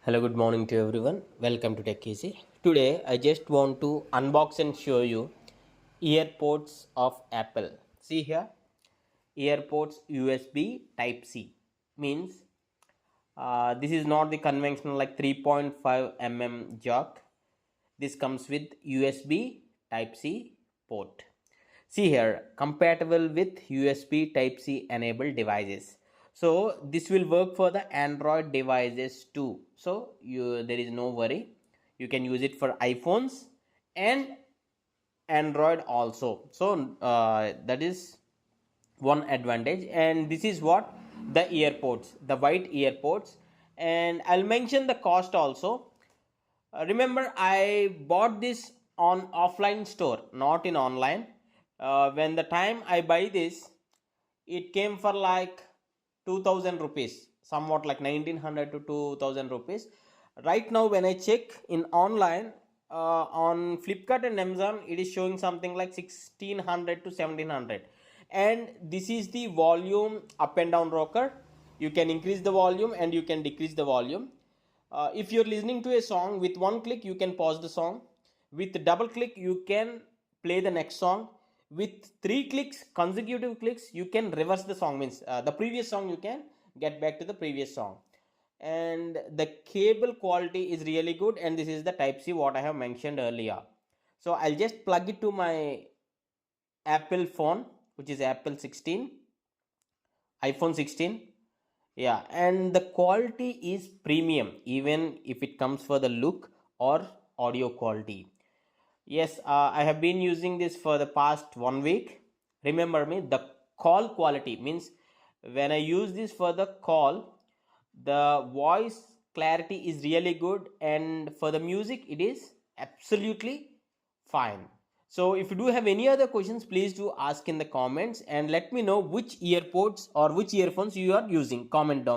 Hello, good morning to everyone. Welcome to Tech Easy. Today, I just want to unbox and show you EarPods of Apple. See here, EarPods USB Type C means this is not the conventional like 3.5 jack. This comes with USB Type C port. See here, compatible with USB Type C enabled devices. So this will work for the Android devices too. So there is no worry. You can use it for iPhones and Android also. So that is one advantage. And this is what the earpods, the white earpods. And I'll mention the cost also. Remember, I bought this on offline store, not in online. When the time I buy this, it came for like 2000 rupees, somewhat like 1900 to 2000 rupees. Right now, when I check in online on Flipkart and Amazon, it is showing something like 1600 to 1700. And this is the volume up and down rocker. You can increase the volume and you can decrease the volume. If you're listening to a song, with one click you can pause the song, with double click you can play the next song, with three clicks, consecutive clicks, you can reverse the song, means the previous song you can get back to the previous song. And the cable quality is really good, and this is the type C what I have mentioned earlier. So I'll just plug it to my Apple phone, which is Apple 16, iPhone 16. Yeah, and the quality is premium even if it comes for the look or audio quality. Yes, I have been using this for the past 1 week. Remember me, the call quality means when I use this for the call, the voice clarity is really good, and for the music it is absolutely fine. So if you do have any other questions, please do ask in the comments and let me know which earpods or which earphones you are using. Comment down.